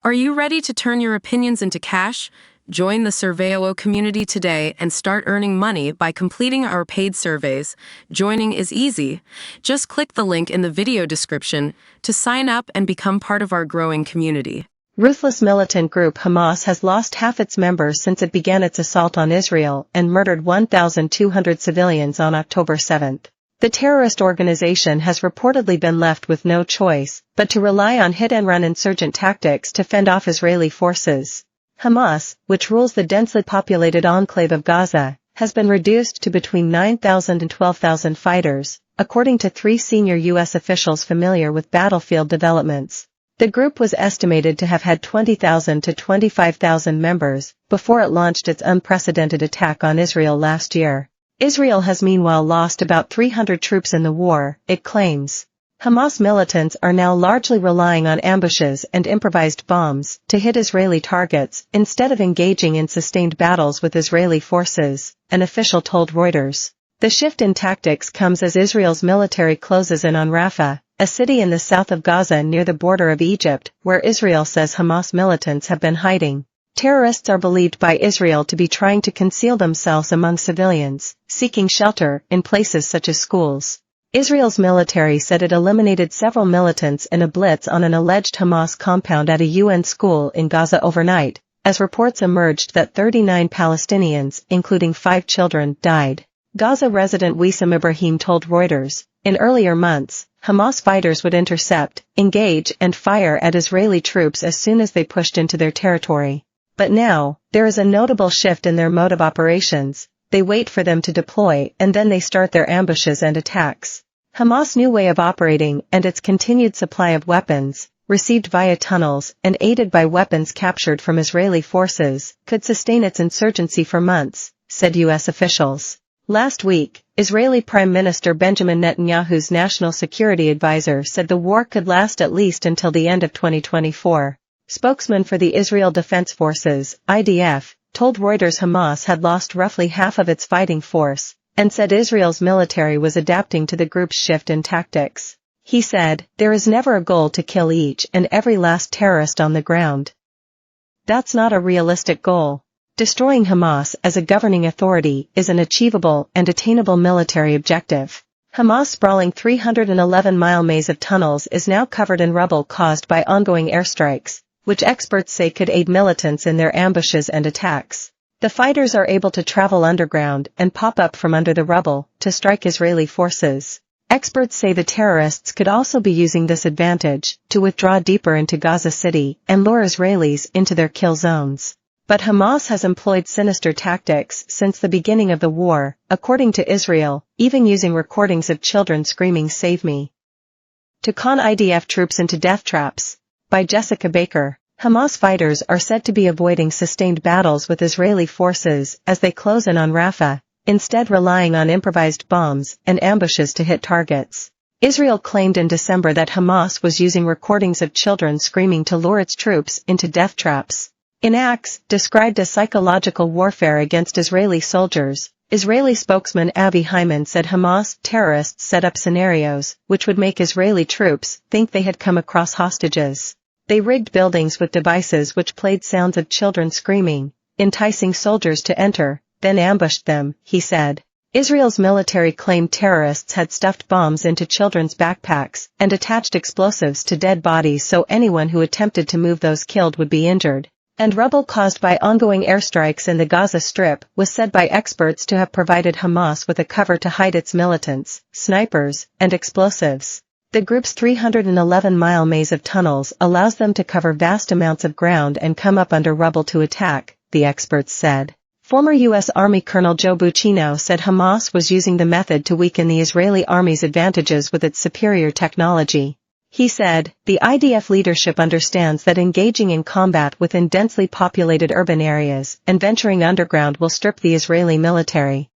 Are you ready to turn your opinions into cash? Join the Surveyo community today and start earning money by completing our paid surveys. Joining is easy. Just click the link in the video description to sign up and become part of our growing community. Ruthless militant group Hamas has lost half its members since it began its assault on Israel and murdered 1,200 civilians on October 7. The terrorist organization has reportedly been left with no choice but to rely on hit-and-run insurgent tactics to fend off Israeli forces. Hamas, which rules the densely populated enclave of Gaza, has been reduced to between 9,000 and 12,000 fighters, according to 3 senior U.S. officials familiar with battlefield developments. The group was estimated to have had 20,000 to 25,000 members before it launched its unprecedented attack on Israel last year. Israel has meanwhile lost about 300 troops in the war, it claims. Hamas militants are now largely relying on ambushes and improvised bombs to hit Israeli targets instead of engaging in sustained battles with Israeli forces, an official told Reuters. The shift in tactics comes as Israel's military closes in on Rafah, a city in the south of Gaza near the border of Egypt, where Israel says Hamas militants have been hiding. Terrorists are believed by Israel to be trying to conceal themselves among civilians, seeking shelter in places such as schools. Israel's military said it eliminated several militants in a blitz on an alleged Hamas compound at a UN school in Gaza overnight, as reports emerged that 39 Palestinians, including 5 children, died. Gaza resident Wissam Ibrahim told Reuters, in earlier months, Hamas fighters would intercept, engage and fire at Israeli troops as soon as they pushed into their territory. But now, there is a notable shift in their mode of operations. They wait for them to deploy and then they start their ambushes and attacks. Hamas' new way of operating and its continued supply of weapons, received via tunnels and aided by weapons captured from Israeli forces, could sustain its insurgency for months, said U.S. officials. Last week, Israeli Prime Minister Benjamin Netanyahu's national security advisor said the war could last at least until the end of 2024. Spokesman for the Israel Defense Forces, IDF, told Reuters Hamas had lost roughly half of its fighting force, and said Israel's military was adapting to the group's shift in tactics. He said, "There is never a goal to kill each and every last terrorist on the ground. That's not a realistic goal. Destroying Hamas as a governing authority is an achievable and attainable military objective." Hamas' sprawling 311-mile maze of tunnels is now covered in rubble caused by ongoing airstrikes, which experts say could aid militants in their ambushes and attacks. The fighters are able to travel underground and pop up from under the rubble to strike Israeli forces. Experts say the terrorists could also be using this advantage to withdraw deeper into Gaza City and lure Israelis into their kill zones. But Hamas has employed sinister tactics since the beginning of the war, according to Israel, even using recordings of children screaming "Save me!" to con IDF troops into death traps. By Jessica Baker. Hamas fighters are said to be avoiding sustained battles with Israeli forces as they close in on Rafah, instead relying on improvised bombs and ambushes to hit targets. Israel claimed in December that Hamas was using recordings of children screaming to lure its troops into death traps. In acts described as psychological warfare against Israeli soldiers, Israeli spokesman Avi Hyman said Hamas terrorists set up scenarios which would make Israeli troops think they had come across hostages. They rigged buildings with devices which played sounds of children screaming, enticing soldiers to enter, then ambushed them, he said. Israel's military claimed terrorists had stuffed bombs into children's backpacks and attached explosives to dead bodies so anyone who attempted to move those killed would be injured. And rubble caused by ongoing airstrikes in the Gaza Strip was said by experts to have provided Hamas with a cover to hide its militants, snipers, and explosives. The group's 311-mile maze of tunnels allows them to cover vast amounts of ground and come up under rubble to attack, the experts said. Former U.S. Army Colonel Joe Buccino said Hamas was using the method to weaken the Israeli army's advantages with its superior technology. He said, "The IDF leadership understands that engaging in combat within densely populated urban areas and venturing underground will strip the Israeli military